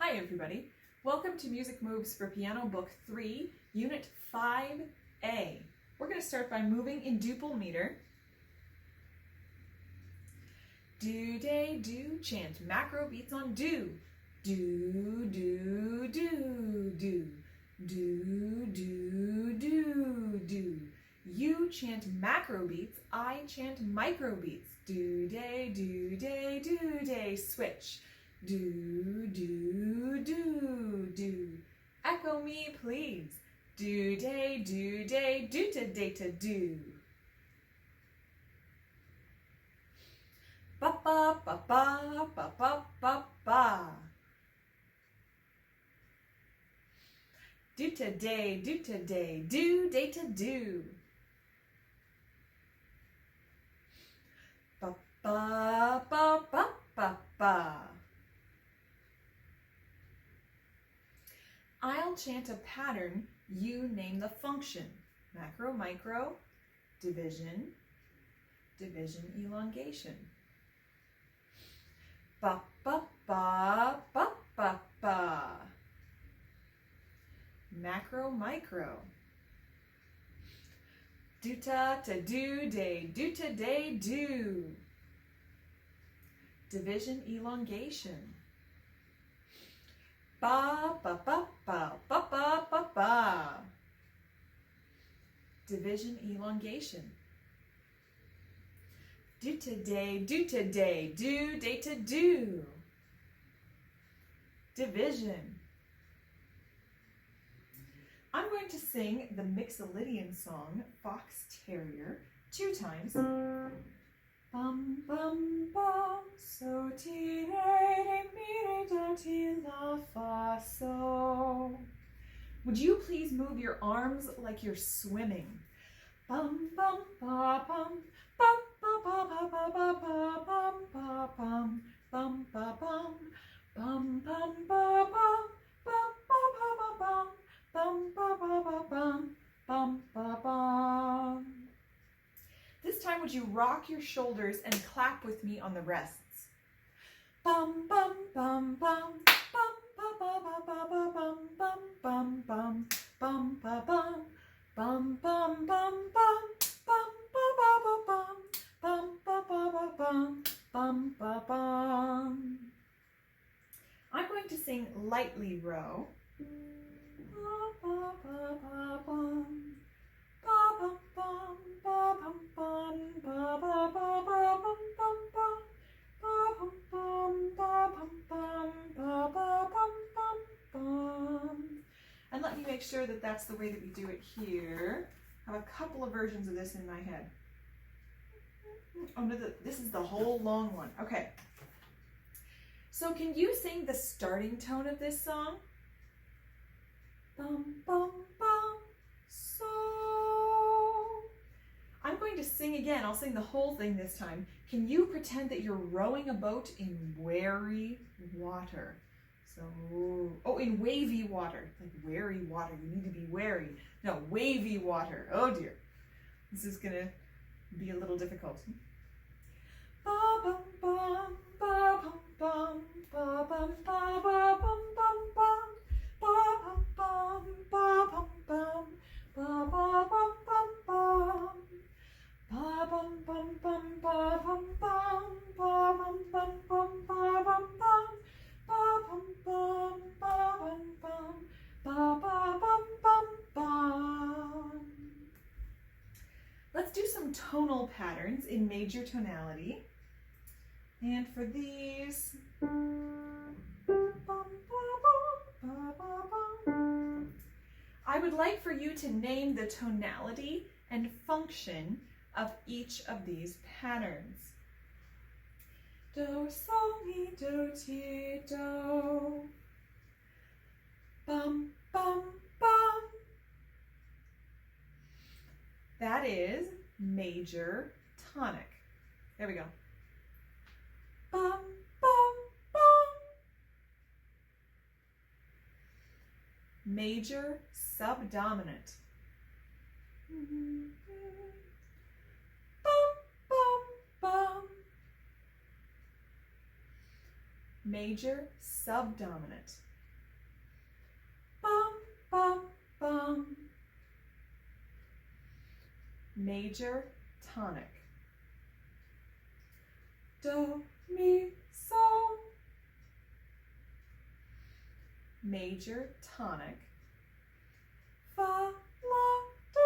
Hi everybody, welcome to Music Moves for Piano Book 3, Unit 5A. We're going to start by moving in duple meter. Do, day, do, chant macro beats on do. Do, do, do, do. Do, do, do, do. You chant macro beats, I chant micro beats. Do, day, do, day, do, day. Switch. Do, do, do, do. Echo me, please. Do, day, do, day, do, to, day, to, do. Ba, ba, ba, ba, ba, ba, ba, ba. Do, to, day, do, to, day, do, day, to, do. Ba, ba, ba, ba, ba, ba. I'll chant a pattern, you name the function. Macro, micro, division, division, elongation. Ba, ba, ba, ba, ba, ba. Macro, micro. Do, ta, ta, do, day, do, ta, day, do. Division, elongation. Ba, ba, ba, ba, ba, ba, ba, ba. Division, elongation. Do, today, do, today, do, day, to, do. Division. I'm going to sing the Mixolydian song, Fox Terrier, 2 times. Bum, bum, bum, so, ti, re, re, mi, re, do, ti, la, fa, so. Would you please move your arms like you're swimming? Bum, bum, ba, bum, bum, ba, ba, ba, ba, ba, ba, bum, ba, bum, bum, ba, bum, bum, bum, ba, bum, bum, ba, ba, ba, bum, bum, ba, ba, ba, bum, bum, ba, bum. This time, would you rock your shoulders and clap with me on the rests? Bum, bum, bum, bum, bum, ba, ba, ba, ba, ba, bum, bum, bum, bum, bum, ba, bum, bum, bum, bum, bum, bum, ba, ba, ba, bum, bum, ba, ba, ba, bum, bum, ba, bum. I'm going to sing Lightly Row. Ba, ba, ba, ba, bum. Ba, bum, bum, ba, bum, bum, ba, ba, ba, ba, bum, bum, bum. Ba, bum, bum, ba, bum, bum, ba, ba, bum, bum, bum. And let me make sure that that's the way that we do it here. I have a couple of versions of this in my head. Oh no, this is the whole long one. Okay. So can you sing the starting tone of this song? Bum, bum, bum, so. I'm going to sing again. I'll sing the whole thing this time. Can you pretend that you're rowing a boat in wary water? So, oh, in wavy water. Like wary water. You need to be wary. No, wavy water. Oh dear. This is going to be a little difficult. Ba bum bum, ba bum bum, ba bum ba ba bum bum bum, ba bum bum, ba bum bum, ba ba bum bum bum. Ba bum bum bum ba bum bum, ba bum bum bum ba bum bum, ba bum bum ba bum bum, ba ba bum bum bum. Let's do some tonal patterns in major tonality. And for these, I would like for you to name the tonality and function of each of these patterns. Do, sol, mi, do, ti, do. Bum, bum, bum. That is major tonic. There we go. Bum, bum, bum. Major subdominant. Bum, bum, bum. Major subdominant. bum, bum. Major tonic. Do, mi, sol. Major tonic. Fa, la, do.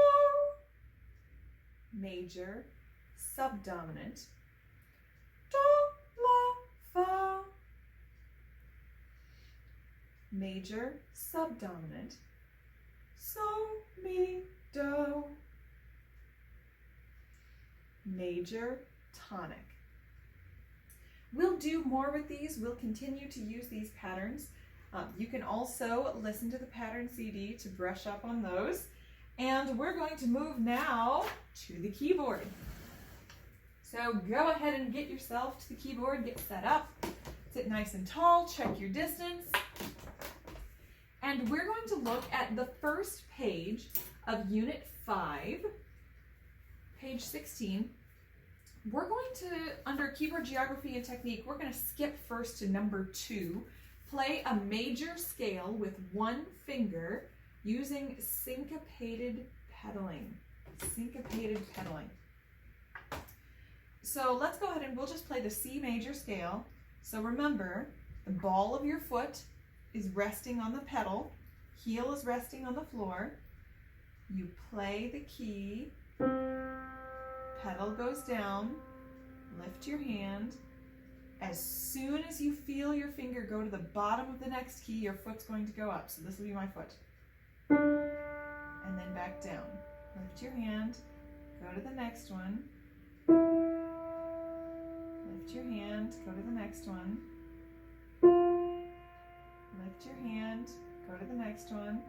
Major subdominant. Do, la, fa. Major subdominant. So, mi, do. Major tonic. We'll do more with these. We'll continue to use these patterns. You can also listen to the pattern CD to brush up on those. And we're going to move now to the keyboard. So go ahead and get yourself to the keyboard, get set up, sit nice and tall, check your distance. And we're going to look at the first page of Unit 5, page 16. We're going to, under keyboard geography and technique, we're going to skip first to number 2. Play a major scale with one finger using syncopated pedaling. Syncopated pedaling. So let's go ahead and we'll just play the C major scale. So remember, the ball of your foot is resting on the pedal, heel is resting on the floor. You play the key, pedal goes down, lift your hand. As soon as you feel your finger go to the bottom of the next key, your foot's going to go up. So this will be my foot. And then back down. Lift your hand, go to the next one. Lift your hand, go to the next one. Lift your hand, go to the next one.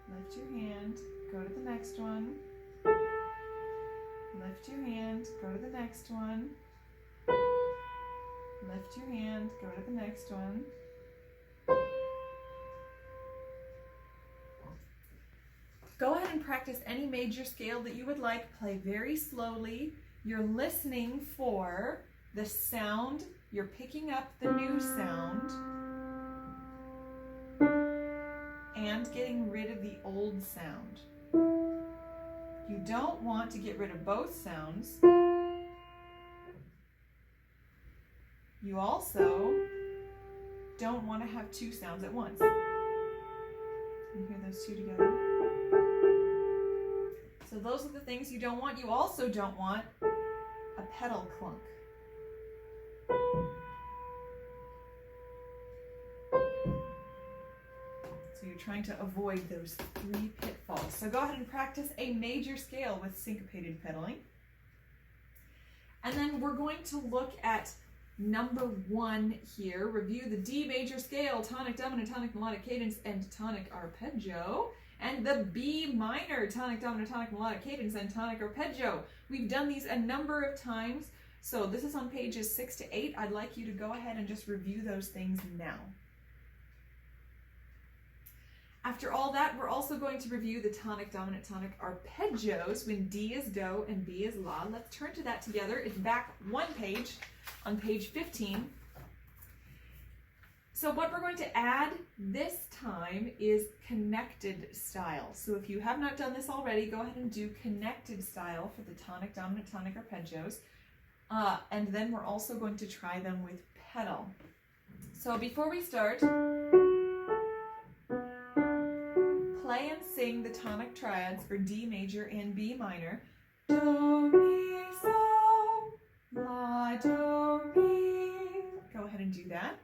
Lift your hand, go to the next one. Lift your hand, go to the next one. Lift your hand, go to the next one. Go ahead and practice any major scale that you would like. Play very slowly. You're listening for the sound. You're picking up the new sound and getting rid of the old sound. You don't want to get rid of both sounds. You also don't want to have two sounds at once. You hear those two together? So those are the things you don't want. You also don't want a pedal clunk. So you're trying to avoid those 3 pitfalls. So go ahead and practice a major scale with syncopated pedaling. And then we're going to look at number 1 here. Review the D major scale, tonic dominant, tonic melodic cadence, and tonic arpeggio. And the B minor, tonic dominant, tonic melodic cadence, and tonic arpeggio. We've done these a number of times. So this is on pages 6 to 8. I'd like you to go ahead and just review those things now. After all that, we're also going to review the tonic dominant, tonic arpeggios when D is do and B is la. Let's turn to that together. It's back 1 page on page 15. So what we're going to add this time is connected style. So if you have not done this already, go ahead and do connected style for the tonic dominant, tonic arpeggios. And then we're also going to try them with pedal. So before we start, play and sing the tonic triads for D major and B minor. Do, mi, sol, la, do, mi. Go ahead and do that.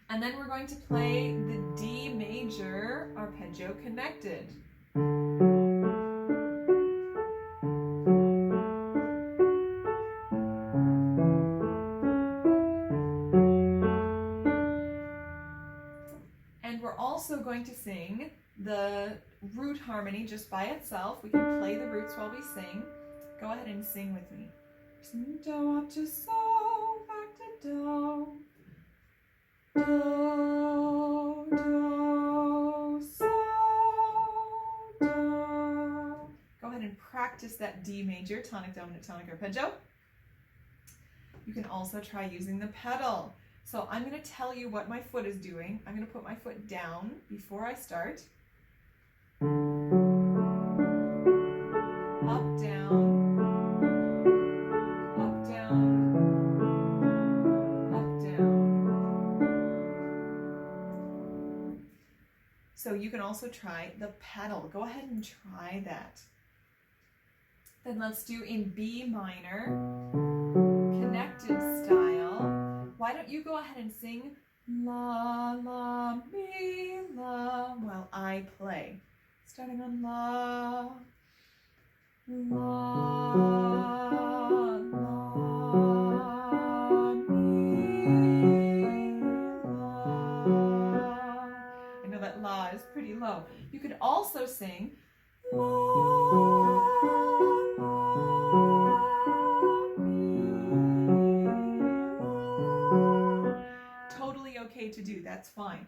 And then we're going to play the D major arpeggio connected. And we're also going to sing the root harmony just by itself. We can play the roots while we sing. Go ahead and sing with me. Do up to sol, back to do. Do, do, sol, do. Go ahead and practice that D major, tonic dominant, tonic arpeggio. You can also try using the pedal. So I'm going to tell you what my foot is doing. I'm going to put my foot down before I start. Up, down, up, down, up, down. So you can also try the pedal. Go ahead and try that. Then let's do in B minor, connected style. Why don't you go ahead and sing la, la, mi, la while I play. Starting on la, la, la, mi, la. I know that la is pretty low. You could also sing la, la, mi, la. Totally okay to do, that's fine.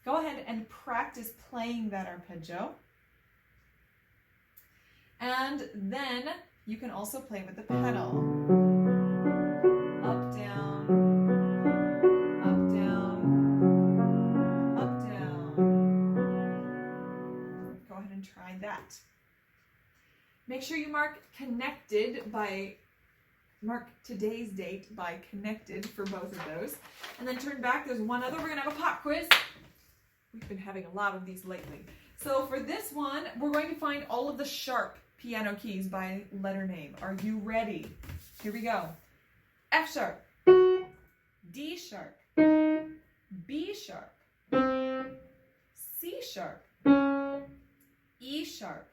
Go ahead and practice playing that arpeggio. And then you can also play with the pedal. Up, down, up, down, up, down. Go ahead and try that. Make sure you mark today's date by connected for both of those. And then turn back, there's one other, we're gonna have a pop quiz. We've been having a lot of these lately. So for this one, we're going to find all of the sharp piano keys by letter name. Are you ready? Here we go. F sharp, D sharp, B sharp, C sharp, E sharp,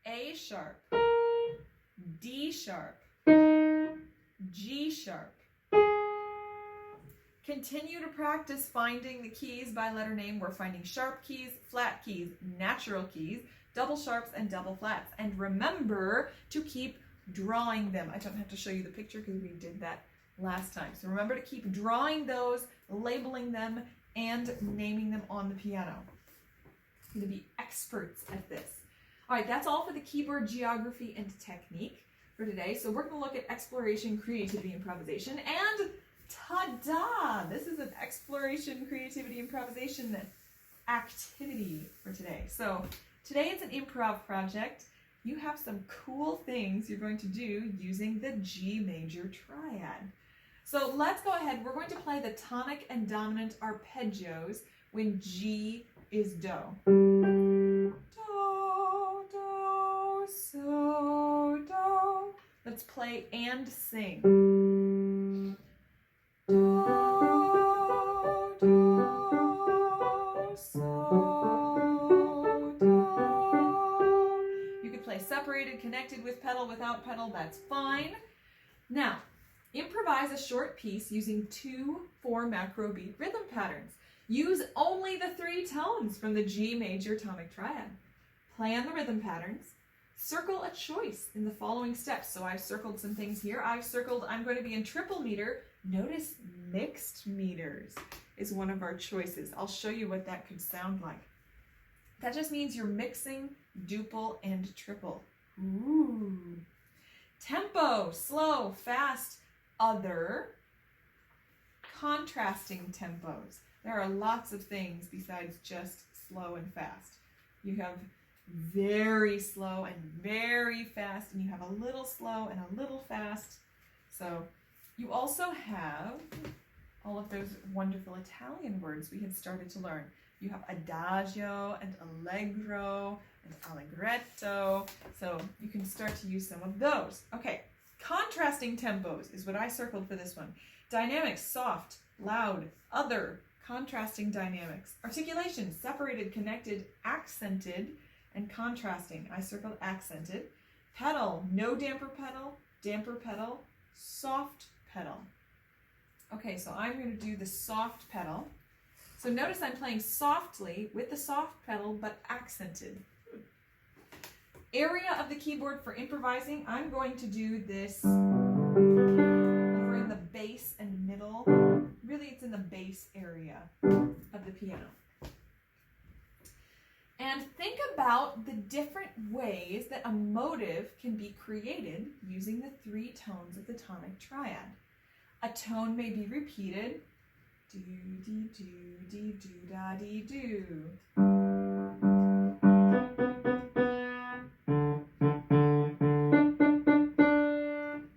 A sharp, D sharp, G sharp. Continue to practice finding the keys by letter name. We're finding sharp keys, flat keys, natural keys, double sharps, and double flats. And remember to keep drawing them. I don't have to show you the picture because we did that last time. So remember to keep drawing those, labeling them, and naming them on the piano. You're going to be experts at this. All right, that's all for the keyboard geography and technique for today. So we're going to look at exploration, creativity, improvisation, and ta-da! This is an exploration, creativity, improvisation activity for today. So today it's an improv project. You have some cool things you're going to do using the G major triad. So let's go ahead. We're going to play the tonic and dominant arpeggios when G is Do. Do, do, so, do. Let's play and sing. Do, do, so, do. You could play separated, connected, with pedal, without pedal, that's fine. Now, improvise a short piece using 2 4 macro beat rhythm patterns. Use only the 3 tones from the G major tonic triad. Play on the rhythm patterns. Circle a choice in the following steps. So I've circled some things here. I've circled, I'm going to be in triple meter. Notice mixed meters is one of our choices. I'll show you what that could sound like. That just means you're mixing duple and triple. Ooh. Tempo, slow, fast, other. Contrasting tempos. There are lots of things besides just slow and fast. You have very slow and very fast, and you have a little slow and a little fast. So you also have all of those wonderful Italian words we had started to learn. You have adagio and allegro and allegretto. So you can start to use some of those. Okay, contrasting tempos is what I circled for this one. Dynamics, soft, loud, other, contrasting dynamics. Articulation, separated, connected, accented, and contrasting. I circled accented. Pedal, no damper pedal, soft pedal. Okay, so I'm going to do the soft pedal. So notice I'm playing softly with the soft pedal, but accented. Area of the keyboard for improvising, I'm going to do this over in the bass and middle. Really, it's in the bass area of the piano. And think about the different ways that a motive can be created using the 3 tones of the tonic triad. A tone may be repeated. Do, dee, do, dee, do, da, dee, do.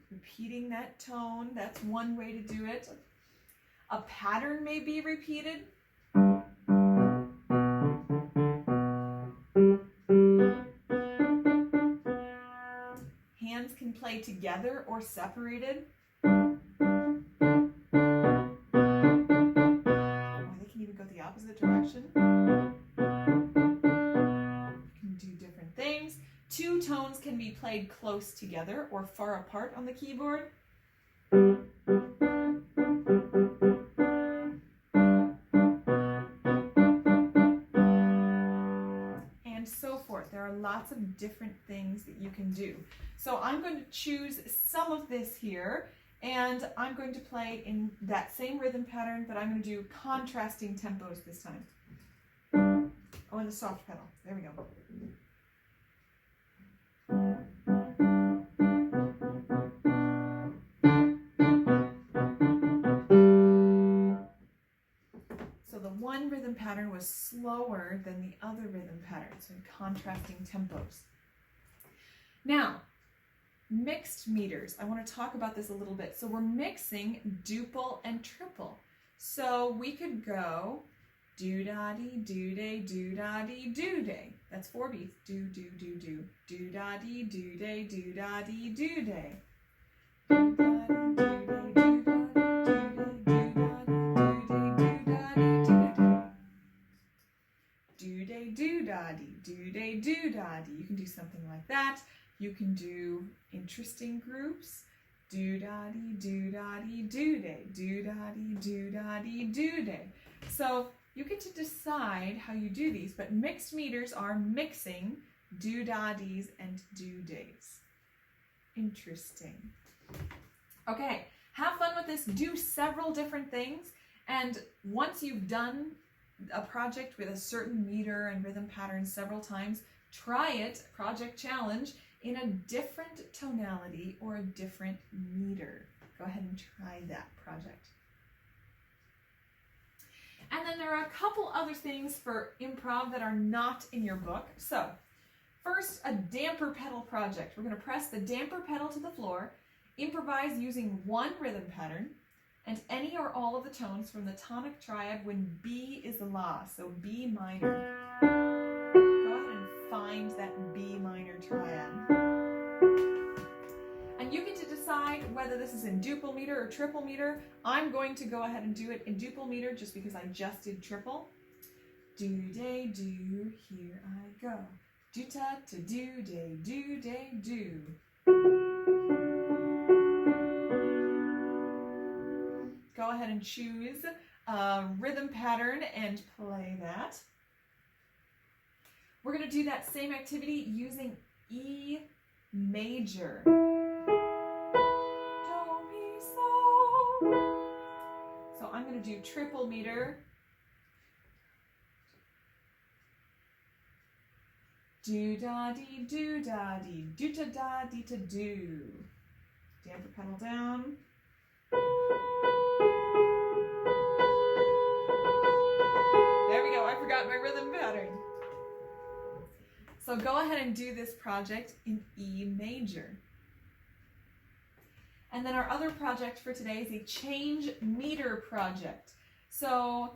Repeating that tone, that's one way to do it. A pattern may be repeated. Hands can play together or separated. Or they can even go the opposite direction. You can do different things. Two tones can be played close together or far apart on the keyboard. And so forth. There are lots of different things that you can do. So I'm going to choose some of this here, and I'm going to play in that same rhythm pattern, but I'm going to do contrasting tempos this time. Oh, and the soft pedal. There we go. So the one rhythm pattern was slower than the other rhythm pattern, so contrasting tempos. Now, mixed meters. I want to talk about this a little bit. So we're mixing duple and triple. So we could go do-da-dee, do-day, do-da-dee, do-day. That's 4 beats. Do, do, do, do. Do-da-dee, do-day, do-da-dee, do-day. Do-day, do-da-dee, do-day, do-da-dee. You can do something like that. You can do interesting groups. Do-da-dee, do-da-dee, do-day. Do-da-dee, do-da-dee, do-day. So you get to decide how you do these, but mixed meters are mixing do-da-dees and do-days. Interesting. Okay, have fun with this. Do several different things, and once you've done a project with a certain meter and rhythm pattern several times, try it, project challenge, in a different tonality or a different meter. Go ahead and try that project. And then there are a couple other things for improv that are not in your book. So, first, a damper pedal project. We're going to press the damper pedal to the floor, improvise using one rhythm pattern, and any or all of the tones from the tonic triad when B is the La, so B minor. Go ahead and find that B minor triad. And you get to decide whether this is in duple meter or triple meter. I'm going to go ahead and do it in duple meter just because I just did triple. Do-day, do, here I go. Do-ta-ta, do-day, do-day, do. Go ahead and choose a rhythm pattern and play that. We're going to do that same activity using E major. Do, mi, so. So I'm going to do triple meter. Do-da-dee, do-da-dee, do-ta-da-dee-ta-do. Damper pedal down. There we go, I forgot my rhythm pattern. So go ahead and do this project in E major. And then our other project for today is a change meter project. So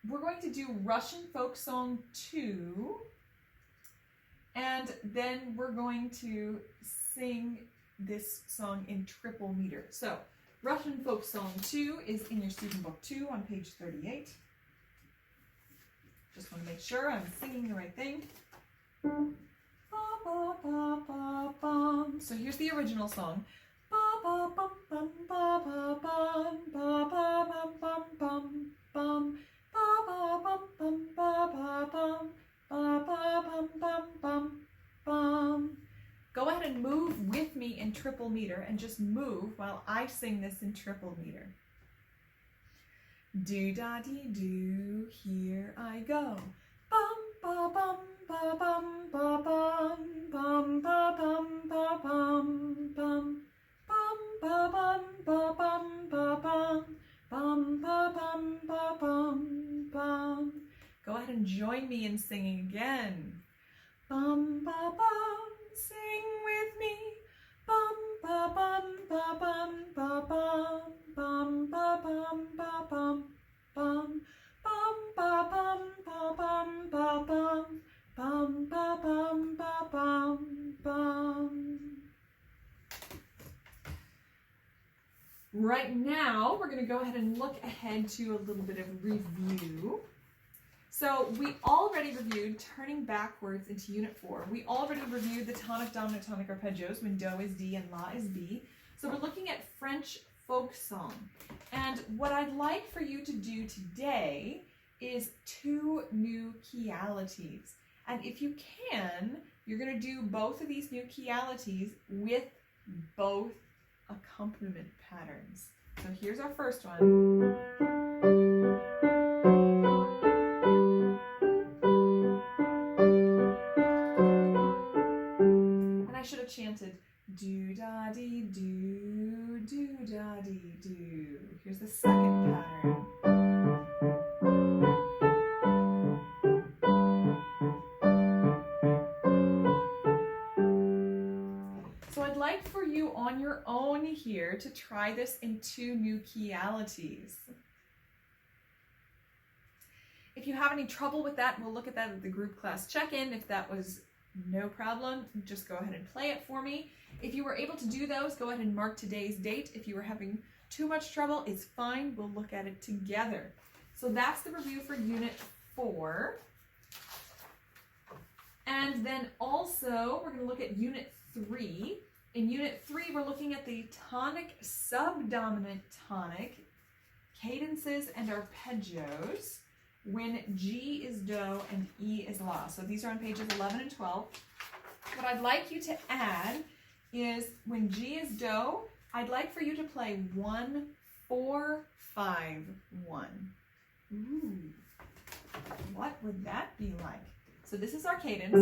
we're going to do Russian Folk Song 2, and then we're going to sing this song in triple meter. So Russian Folk Song 2 is in your student book 2 on page 38. Just want to make sure I'm singing the right thing. So here's the original song. Go ahead and move with me in triple meter and just move while I sing this in triple meter. Do-da-dee-do, here I go. Bum-ba-bum, ba-bum, ba-bum, bum-ba-bum, ba-bum, bum, Bum ba bum ba bum ba bum. Bum ba bum ba bum bum. Go ahead and join me in singing again. Bum ba bum, sing with me. Bum ba bum ba bum ba bum. Bum ba bum ba bum bum. Bum ba bum ba bum ba bum. Bum ba bum ba bum bum. Right now, we're going to go ahead and look ahead to a little bit of review. So we already reviewed turning backwards into Unit 4. We already reviewed the tonic, dominant, tonic arpeggios when Do is D and La is B. So we're looking at French folk song. And what I'd like for you to do today is 2 new keyalities. And if you can, you're going to do both of these new keyalities with both accompaniment patterns. So here's our first one. And I should have chanted do da dee do, do da dee do. Here's the second pattern. So I'd like for you on your own here to try this in 2 new keyalities. If you have any trouble with that, we'll look at that at the group class check-in. If that was no problem, just go ahead and play it for me. If you were able to do those, go ahead and mark today's date. If you were having too much trouble, it's fine. We'll look at it together. So that's the review for Unit 4. And then also, we're going to look at Unit 3. In Unit 3, we're looking at the tonic, subdominant tonic, cadences and arpeggios when G is Do and E is La. So these are on pages 11 and 12. What I'd like you to add is when G is Do, I'd like for you to play 1, 4, 5, 1. Ooh, what would that be like? So this is our cadence.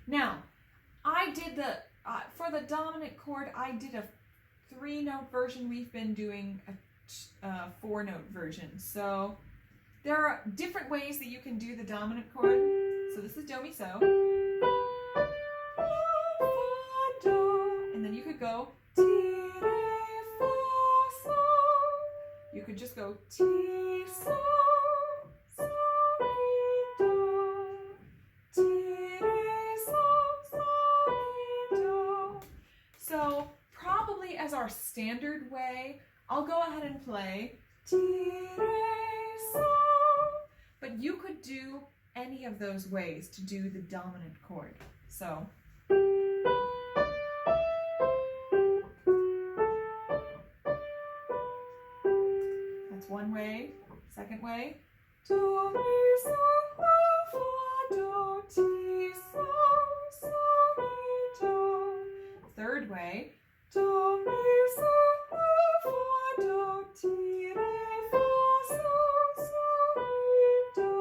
Now, I did for the dominant chord, I did a 3-note version. We've been doing a 4-note version. So there are different ways that you can do the dominant chord. So this is Do, Mi, So. And then you could go Ti, Re, Fa, So. You could just go Ti, So, So, Mi, Do. Ti, Re, So, So, Mi, Do. So probably as our standard way, I'll go ahead and play Ti, Re, So. But you could do any of those ways to do the dominant chord. So that's one way. Second way. Do, mi, so, la, fa, do, ti, so, so, mi, do. Third way. Do, mi, so, la, fa, do, ti, re, fa, so, so, mi, do.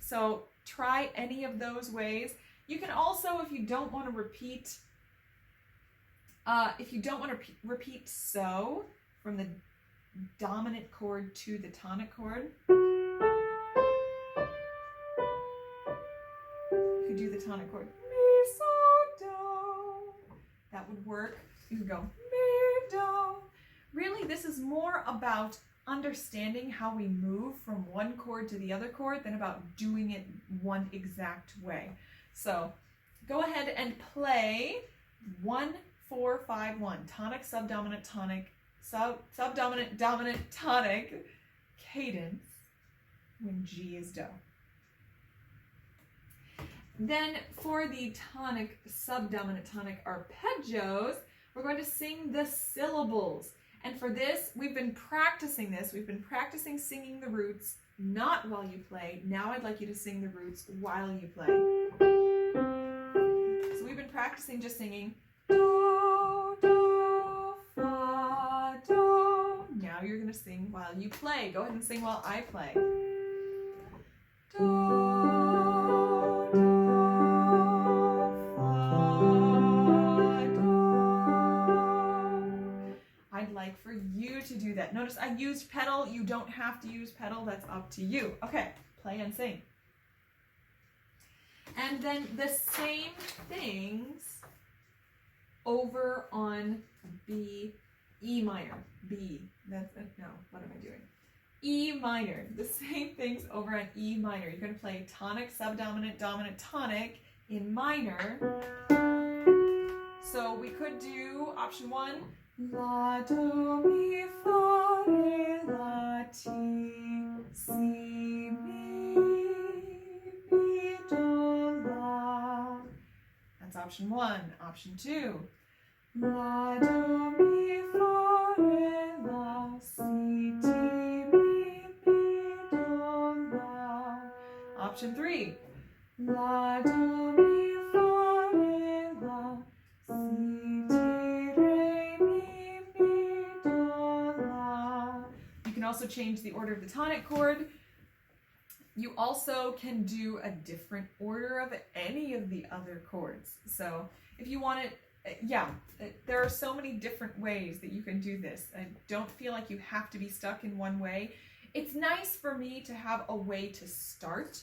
So try any of those ways. You can also, if you don't want to repeat, repeat so from the dominant chord to the tonic chord, you could do the tonic chord mi, so, do. That would work. You could go mi, do. Really, this is more about understanding how we move from one chord to the other chord than about doing it one exact way. So go ahead and play 1, 4, 5, 1. Tonic, subdominant, tonic, subdominant, dominant, tonic, cadence when G is Do. Then for the tonic, subdominant, tonic arpeggios, we're going to sing the syllables. And for this, we've been practicing this. We've been practicing singing the roots, not while you play. Now I'd like you to sing the roots while you play. So we've been practicing just singing Do, Do, Fa, Do, now you're going to sing while you play. Go ahead and sing while I play. Do, do, fa, do. I'd like for you to do that. Notice I used pedal. You don't have to use pedal. That's up to you. Okay, play and sing. And then the same things over on B, E minor. B. That's no, what am I doing? E minor. The same things over on E minor. You're going to play tonic, subdominant, dominant, tonic in minor. So we could do option 1. La, do, mi, fa, re, la, ti, si, mi, do, la. That's option 1. Option 2. La, do, mi, fa, re, la, si, ti, mi, do, la. Option 3. La, do, mi, fa, re, la, si, ti, re, mi, do, la. You can also change the order of the tonic chord. You also can do a different order of any of the other chords. So if you want it, there are so many different ways that you can do this. And don't feel like you have to be stuck in one way. It's nice for me to have a way to start,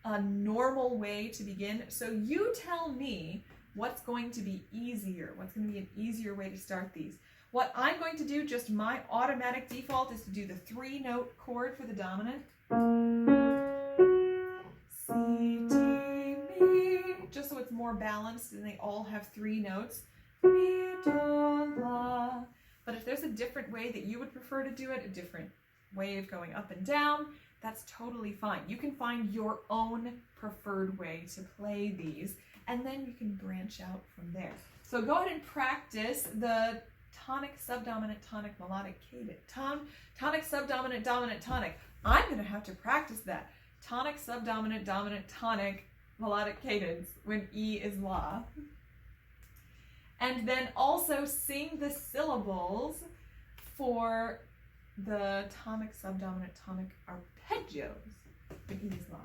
a normal way to begin. So you tell me what's going to be easier, what's going to be an easier way to start these. What I'm going to do, just my automatic default, is to do the 3-note chord for the dominant. C, D, mi, just so it's more balanced and they all have 3 notes. Mi, do, la. But if there's a different way that you would prefer to do it, a different way of going up and down, that's totally fine. You can find your own preferred way to play these, and then you can branch out from there. So go ahead and practice the tonic, subdominant, tonic, melodic cadence. Tonic, subdominant, dominant, tonic. I'm going to have to practice that. Tonic, subdominant, dominant, tonic, melodic cadence when E is La. And then also sing the syllables for the tonic, subdominant, tonic arpeggios when E is La.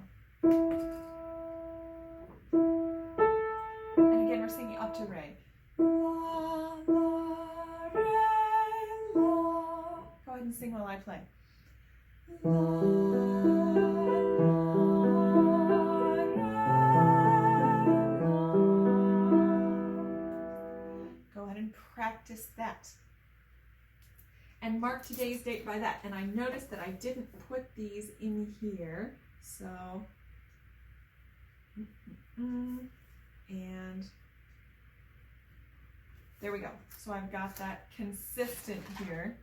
And again, we're singing up to Re. La, la, re, la. Go ahead and sing while I play. La, go ahead and practice that. And mark today's date by that. And I noticed that I didn't put these in here. So, and there we go. So I've got that consistent here.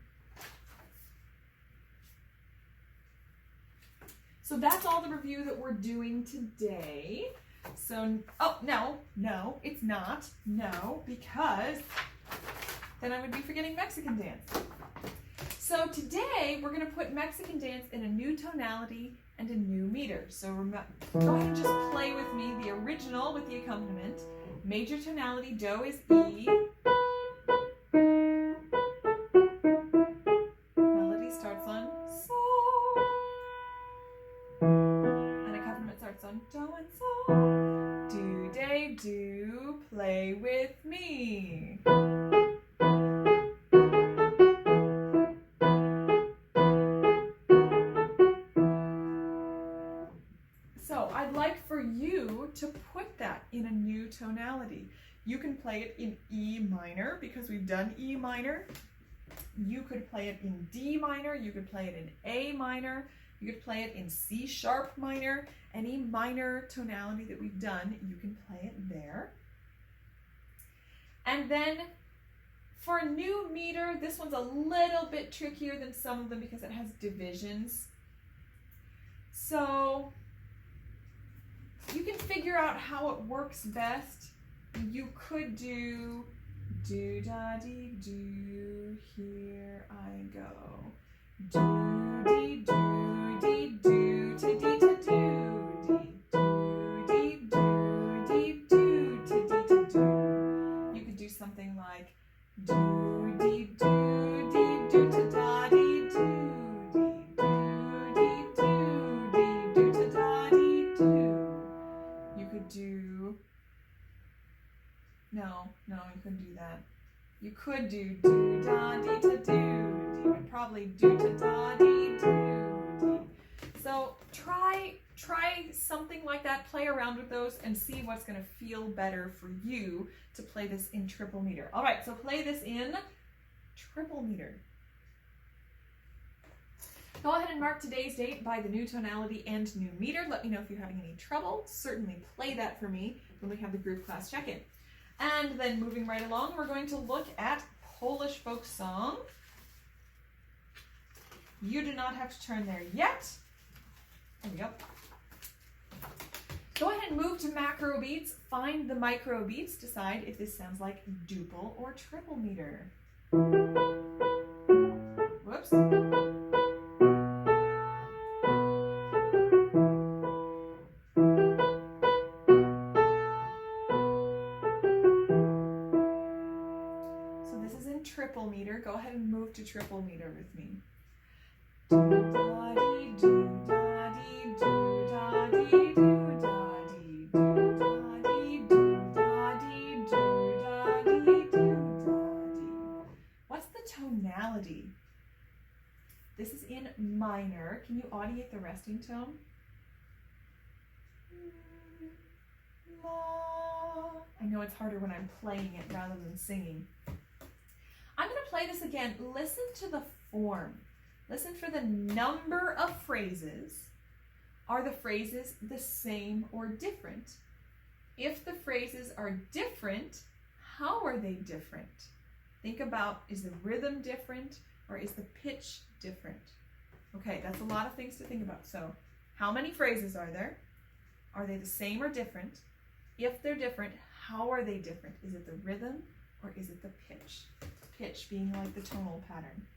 So that's all the review that we're doing today. So, oh, no, it's not. No, because then I would be forgetting Mexican dance. So today we're going to put Mexican dance in a new tonality and a new meter. So go ahead and just play with me the original with the accompaniment. Major tonality, do is E. Melody starts on sol. And accompaniment starts on do and sol. Do, de, do, play with me. So I'd like for you to put that in a new tonality. You can play it in E minor because we've done E minor. You could play it in D minor. You could play it in A minor. You could play it in C sharp minor. Any minor tonality that we've done, you can play it there. And then for a new meter, this one's a little bit trickier than some of them because it has divisions. So you can figure out how it works best. You could do do da dee do, here I go. Do dee do dee do to dee to do dee do dee do to dee to do. You could do something like do dee do to da dee do. You could do do da dee ta do. You would probably do ta da dee do dee. So try something like that. Play around with those and see what's going to feel better for you to play this in triple meter. All right, so play this in triple meter. Go ahead and mark today's date by the new tonality and new meter. Let me know if you're having any trouble. Certainly play that for me when we have the group class check-in. And then moving right along, we're going to look at Polish folk song. You do not have to turn there yet. There we go. Go ahead and move to macro beats. Find the micro beats. Decide if this sounds like duple or triple meter. Whoops. So this is in triple meter. Go ahead and move to triple meter with me. What's the tonality? This is in minor. Can you audiate the resting tone? I know it's harder when I'm playing it rather than singing. I'm going to play this again. Listen to the form. Listen for the number of phrases. Are the phrases the same or different? If the phrases are different, how are they different? Think about, is the rhythm different or is the pitch different? Okay, that's a lot of things to think about. So, how many phrases are there? Are they the same or different? If they're different, how are they different? Is it the rhythm or is it the pitch? Pitch being like the tonal pattern.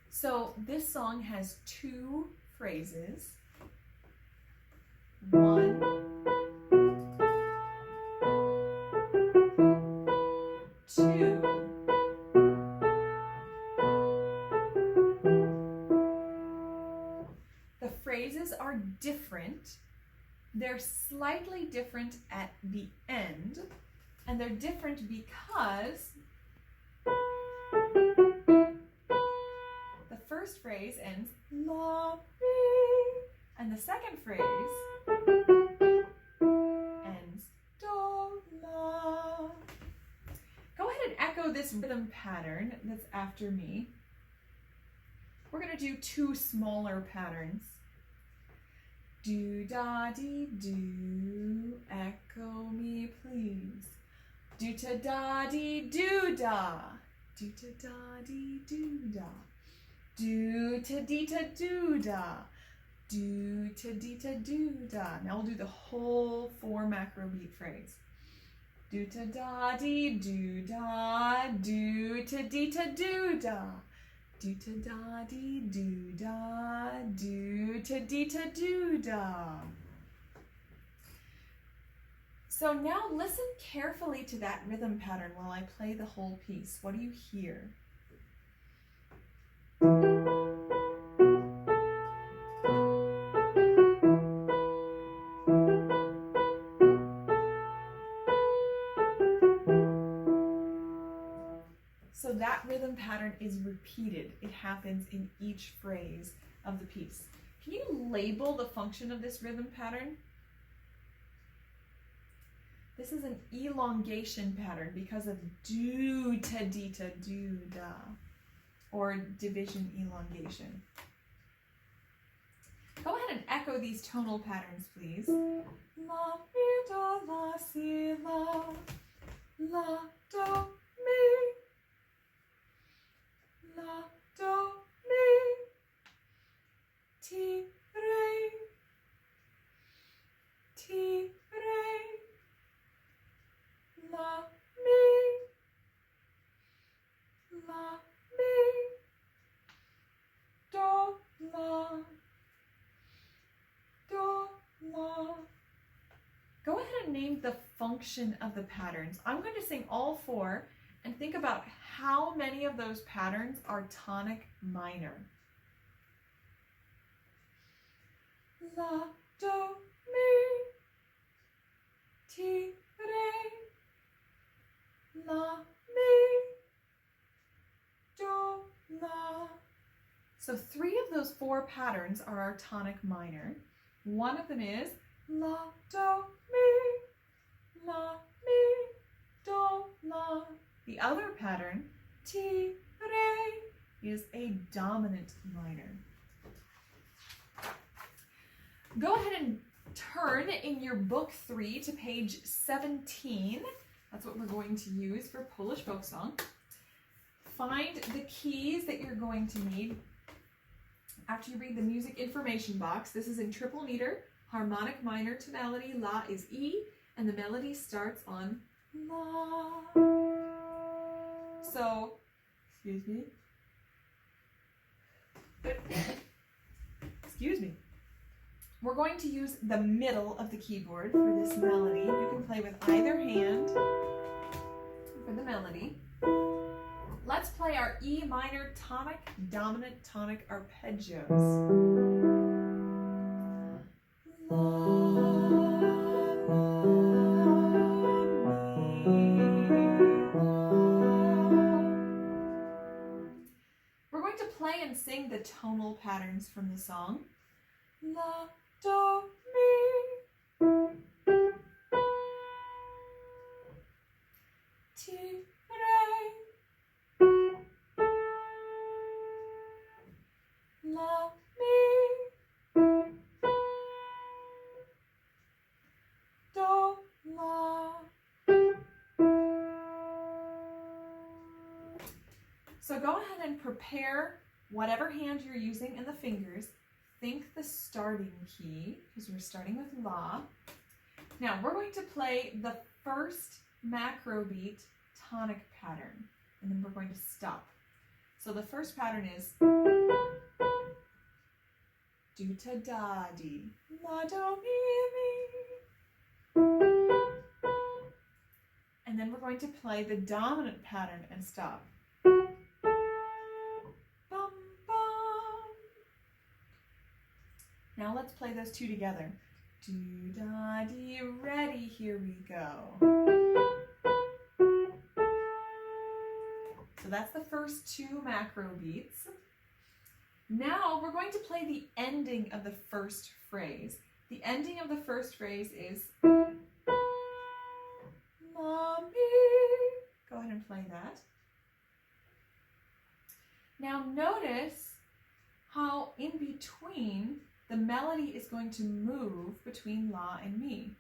So this song has two phrases. One, two. The phrases are different. They're slightly different at the end, and they're different because the first phrase ends la, mi, and the second phrase ends do, la. Go ahead and echo this rhythm pattern that's after me. We're going to do two smaller patterns. Do da dee do, echo me please. Do ta da dee do da, do ta da dee do da. Do ta dee ta do da, do ta dee ta do da. Now we'll do the whole 4 macro beat phrase. Do ta da dee do da, do ta dee ta do da. Do ta da dee do da, do ta dee ta do da. So now listen carefully to that rhythm pattern while I play the whole piece. What do you hear? So that rhythm pattern is repeated. It happens in each phrase of the piece. Can you label the function of this rhythm pattern? This is an elongation pattern because of do ta dee ta do da, or division elongation. Go ahead and echo these tonal patterns, please. La, mi, do, la, si, la, do, mi. La, do, mi, ti, re, ti, re, la, mi, do, la, do, la. Go ahead and name the function of the patterns. I'm going to sing all 4, and think about how many of those patterns are tonic minor. La, do, mi, ti, re, la, mi, do, la. So 3 of those 4 patterns are our tonic minor. One of them is la, do, mi, do, la. The other pattern, ti, re, is a dominant minor. Go ahead and turn in your book 3 to page 17. That's what we're going to use for Polish folk song. Find the keys that you're going to need after you read the music information box. This is in triple meter, harmonic minor tonality. La is E, and the melody starts on La. So, excuse me. Excuse me. We're going to use the middle of the keyboard for this melody. You can play with either hand for the melody. Let's play our E minor tonic, dominant tonic arpeggios. We're going to play and sing the tonal patterns from the song. La, do, mi, ti, re, la, mi, do, la. So go ahead and prepare whatever hand you're using and the fingers. Think the starting key, because we're starting with La. Now we're going to play the first macro beat tonic pattern, and then we're going to stop. So the first pattern is do ta da di, la do mi mi. And then we're going to play the dominant pattern and stop. Now let's play those 2 together. Do, da, di, ready, here we go. So that's the first 2 macro beats. Now we're going to play the ending of the first phrase. The ending of the first phrase is la, mi. Go ahead and play that. Now notice how in between the melody is going to move between La and Mi.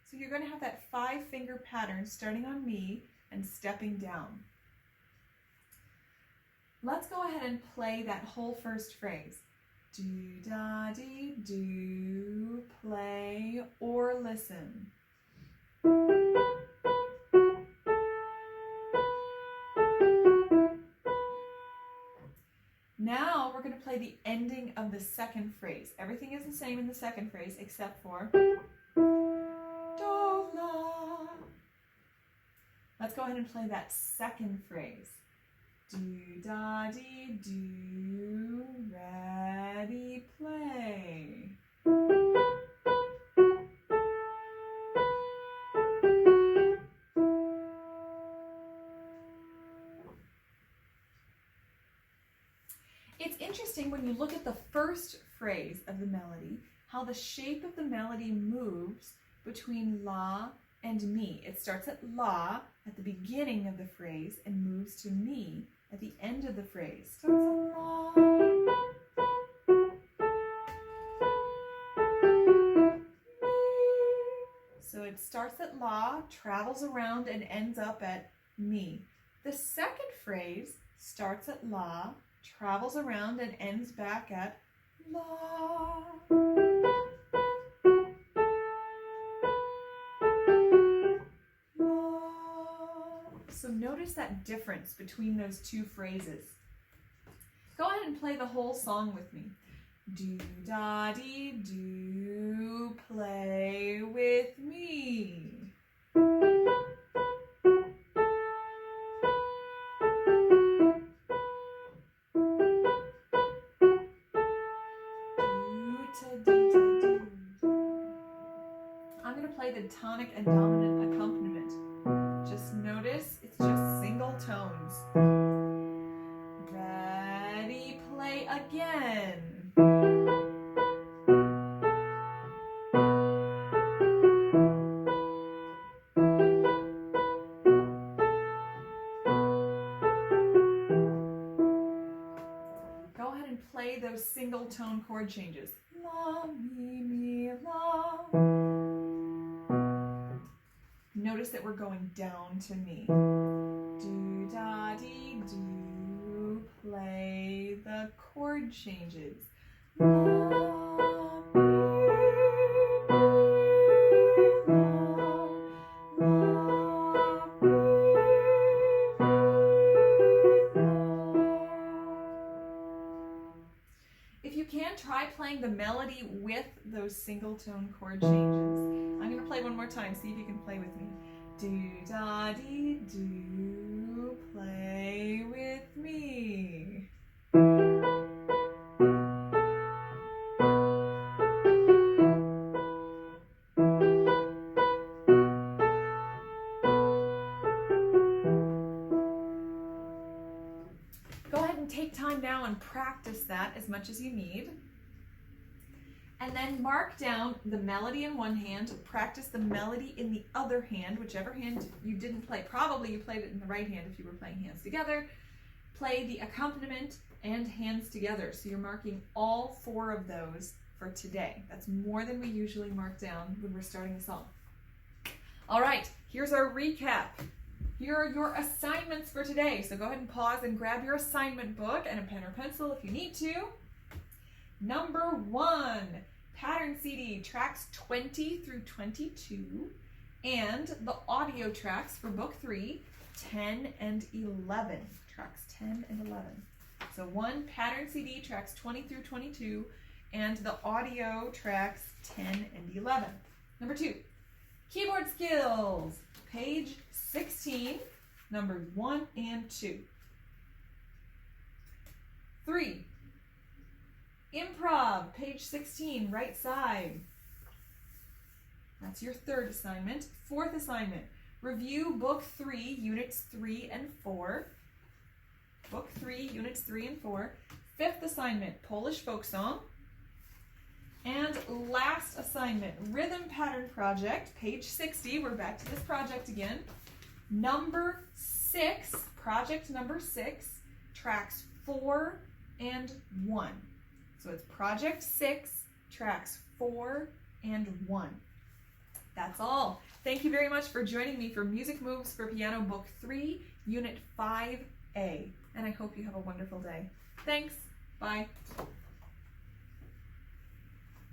So you're going to have that 5-finger pattern starting on Mi and stepping down. Let's go ahead and play that whole first phrase. Do, da, di, do, play, or listen. Now we're going to play the ending of the second phrase. Everything is the same in the second phrase except for do, la. Let's go ahead and play that second phrase. Do, da, di, do, ready, play. It's interesting when you look at the first phrase of the melody, how the shape of the melody moves between La and Mi. It starts at La at the beginning of the phrase and moves to Mi at the end of the phrase. Starts at La. So it starts at La, travels around and ends up at Mi. The second phrase starts at La, travels around and ends back at La. La. So notice that difference between those 2 phrases. Go ahead and play the whole song with me. Do, da, dee, do, play with me. I'm going to play the tonic and dominant accompaniment. Just notice it's just single tones. Ready, play again. Go ahead and play those single tone chord changes. La, mi, mi, la. Notice that we're going down to mi. Do, da, dee, do. Play the chord changes. La, mi, mi, la, mi, If you can, try playing the melody with those single tone chord changes. I'm going to play one more time. See if you can play with me. Do, da, dee, do. Play with me. Go ahead and take time now and practice that as much as you need. And then mark down the melody in one hand, practice the melody in the other hand, whichever hand you didn't play. Probably you played it in the right hand if you were playing hands together. Play the accompaniment and hands together. So you're marking all 4 of those for today. That's more than we usually mark down when we're starting a song. All right, here's our recap. Here are your assignments for today. So go ahead and pause and grab your assignment book and a pen or pencil if you need to. Number 1, pattern CD, tracks 20 through 22, and the audio tracks for book 3, 10 and 11. Tracks 10 and 11. So 1 pattern CD, tracks 20 through 22, and the audio tracks 10 and 11. Number 2, keyboard skills, page 16, numbers 1 and 2. 3, improv, page 16, right side. That's your 3rd assignment. 4th assignment, review book 3, units 3 and 4. Book 3, units 3 and 4. 5th assignment, Polish folk song. And last assignment, rhythm pattern project, page 60. We're back to this project again. Number 6, project number 6, tracks 4 and 1. So it's project 6, tracks 4 and 1. That's all. Thank you very much for joining me for Music Moves for Piano Book 3, Unit 5A. And I hope you have a wonderful day. Thanks. Bye.